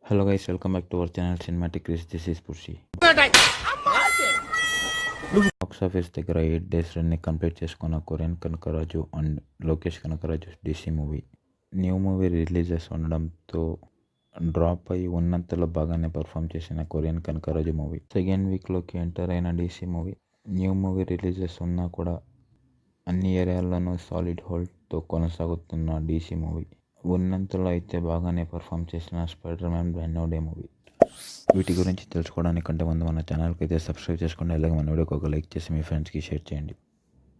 Hello guys, welcome back to our channel Cinematic Chris. This is Purshi. Box office దగ్గర 8 days రన్ని complete చేసుకున్న Korean Kanakaraju and Lokesh Kanakaraju DC movie new movie releases ఉండడంతో drop అయి ఉన్నంతలో బాగానే perform చేసిన Korean Kanakaraju movie second వీక్లోకి enter అయిన DC movie new movie releases ఉన్నా కూడా అన్ని ఏరియాల్లోనూ సాలిడ్ హోల్డ్తో కొనసాగుతున్న డీసీ మూవీ ఉన్నంతలో అయితే బాగానే పర్ఫామ్ చేసిన spider Man brand new day movie వీటి గురించి తెలుసుకోవడానికంటే ముందు మన ఛానల్కి అయితే సబ్స్క్రైబ్ చేసుకోండి, అలాగే మన వీడియోకి ఒక లైక్ చేసి మీ ఫ్రెండ్స్కి షేర్ చేయండి.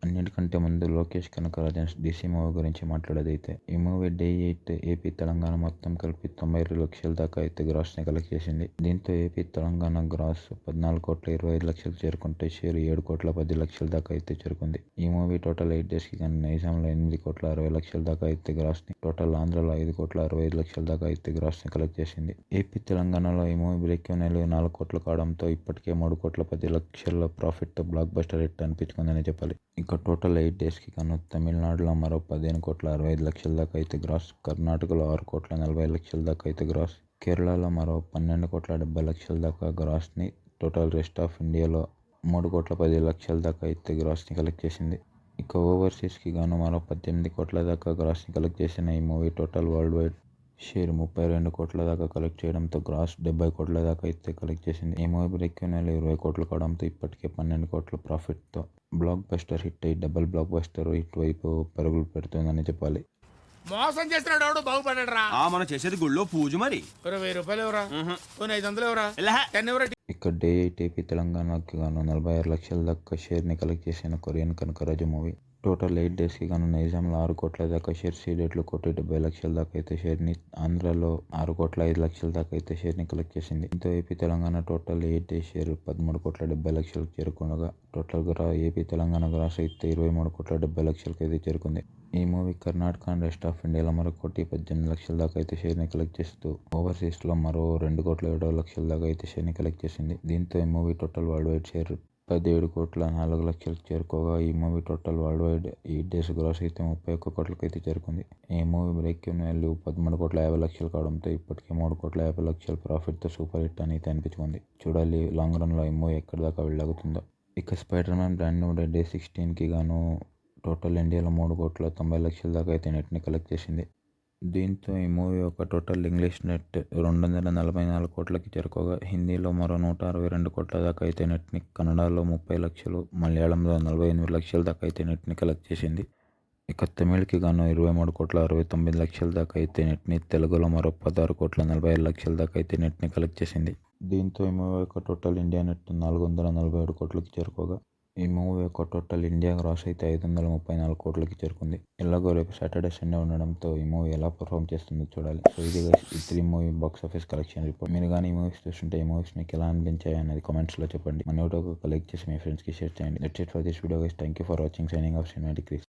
అన్నిటికంటే ముందు లోకేష్ కనకరాజన్ డీసీ మూవీ గురించి మాట్లాడేదైతే ఈ మూవీ డే 8 ఏపీ తెలంగాణ మొత్తం కలిపి 92 లక్షల దాకా అయితే గ్రాస్ని కలెక్ట్ చేసింది. దీంతో ఏపీ తెలంగాణ గ్రాస్ 14,25,00,000 చేరుకుంటే షేర్ 7,10,00,000 దాకా అయితే చేరుకుంది. ఈ మూవీ టోటల్ 8 డేస్కి కానీ నైజాంలో 8,60,00,000 దాకా అయితే గ్రాస్ని, టోటల్ ఆంధ్రలో 5,65,00,000 దాకా అయితే గ్రాస్ని కలెక్ట్ చేసింది. ఏపీ తెలంగాణలో ఈ మూవీ బ్రేక్ ఈవెన్ 4 కోట్లు కావడంతో ఇప్పటికే 3,10,00,000 ప్రాఫిట్తో బ్లాక్ బస్టర్ హిట్ అనిపించుకుందని చెప్పాలి. ఇక టోటల్ 8 డేస్కి గాను తమిళనాడులో మరో 15,65,00,000 దాకా అయితే గ్రాస్, కర్ణాటకలో 6,40,00,000 దాకా అయితే గ్రాస్, కేరళలో మరో 12,70,00,000 దాకా గ్రాస్ని, టోటల్ రెస్ట్ ఆఫ్ ఇండియాలో 3,10,00,000 దాకా అయితే గ్రాస్ని కలెక్ట్ చేసింది. ఇక ఓవర్సీస్కి గాను మరో 18 కోట్ల దాకా గ్రాస్ని కలెక్ట్ చేసిన ఈ movie total world wide share 32 కోట్ల దాకా కలెక్ట్ చేయడంతో గ్రాస్ 70 కోట్ల దాకా అయితే కలెక్ట్ చేసింది. ఈ మూవీ బ్రేక్ ఈవెన్ 20 కోట్లు కావడంతో ఇప్పటికే 12 కోట్ల ప్రాఫిట్తో బ్లాక్ బస్టర్ హిట్ అయ్యి డబుల్ బ్లాక్ బస్టర్ హిట్ వైపు పరుగులు పెడుతుందని చెప్పాలి. మోసం చేస్తున్నాడు బాగుపడరా. మనం చేసేది గుళ్ళో పూజ మరి. 1000 ఎవరా, 500 ఎవరా, 10 ఎవరా. ఇక్కడ డే 8 ఏపీ తెలంగాణకి గాను 46 లక్షల దాకా షేర్ని కలెక్ట్ చేసిన కొరియన్ కనకరాజు మూవీ టోటల్ 8 డేస్కి గాను నైజాంలో 6 కోట్ల దాకా షేర్, సీడెట్లు 1,70,00,000 దాకా అయితే షేర్ని, ఆంధ్రాలో 6,05,00,000 దాకా అయితే షేర్ని కలెక్ట్ చేసింది. దీంతో AP Telangana total 8 days share 13,70,00,000 చేరుకుండగా టోటల్ ఏపీ తెలంగాణ గ్రాస్ అయితే 23,70,00,000 అయితే చేరుకుంది. ఈ movie Karnataka and rest of ఇండియాలో మరో 1,18,00,000 దాకా అయితే షేర్ని కలెక్ట్ చేస్తూ ఓవర్సీస్లో మరో 2,70,00,000 దాకా అయితే షేర్ని కలెక్ట్ చేసింది. దీంతో ఈ movie total world wide share 17,04,00,000 చేరుకోగా ఈ movie total world wide 8 days gross అయితే 31 కోట్లకి అయితే చేరుకుంది. ఈ మూవీ బ్రేక్ ఈవెన్ వాల్యూ 13,50,00,000 కావడంతో ఇప్పటికే 3,50,00,000 ప్రాఫిట్తో సూపర్ హిట్ అని అయితే అనిపించుకుంది. చూడాలి లాంగ్ రన్లో ఈ మూవీ ఎక్కడి దాకా వెళ్ళాగుతుందో. ఇక Spider Man brand new day 16కి గాను టోటల్ ఇండియాలో 3,90,00,000 దాకా అయితే నెట్ని కలెక్ట్ చేసింది. దీంతో ఈ మూవీ ఒక టోటల్ ఇంగ్లీష్ నెట్ 244 కోట్లకి చేరుకోగా హిందీలో మరో 162 కోట్ల దాకా అయితే నెట్ని, కన్నడలో 30 లక్షలు, మలయాళంలో 48 లక్షల దాకా అయితే నెట్ని కలెక్ట్ చేసింది. ఇక తమిళ్కి గాను 23,69,00,000 దాకా అయితే నెట్ని, తెలుగులో మరో 16,46,00,000 దాకా అయితే నెట్ని కలెక్ట్ చేసింది. దీంతో ఈ మూవీ ఒక టోటల్ ఇండియా నెట్ 447 కోట్లకి చేరుకోగా ఈ మూవీ యొక్క టోటల్ ఇండియా గ్రాస్ అయితే 534 కోట్లకి చేరుకుంది. ఎలాగో రేపు సాటర్డే సండే ఉండడంతో ఈ మూవీ ఎలా పర్ఫామ్ చేస్తుందో చూడాలి. సో ఇది ఈ 3 movie box office collection report. మీరు కానీ ఈ మూవీస్ చూస్తుంటే ఈ మూవీస్ మీకు ఎలా అనిపించాయి అనేది కామెంట్స్లో చెప్పండి. మన వీడియోకి ఒక లైక్ చేసి మీ ఫ్రెండ్స్కి షేర్ చేయండి. That's it for this video guys. Thank you for watching. Signing off cinematic Chris.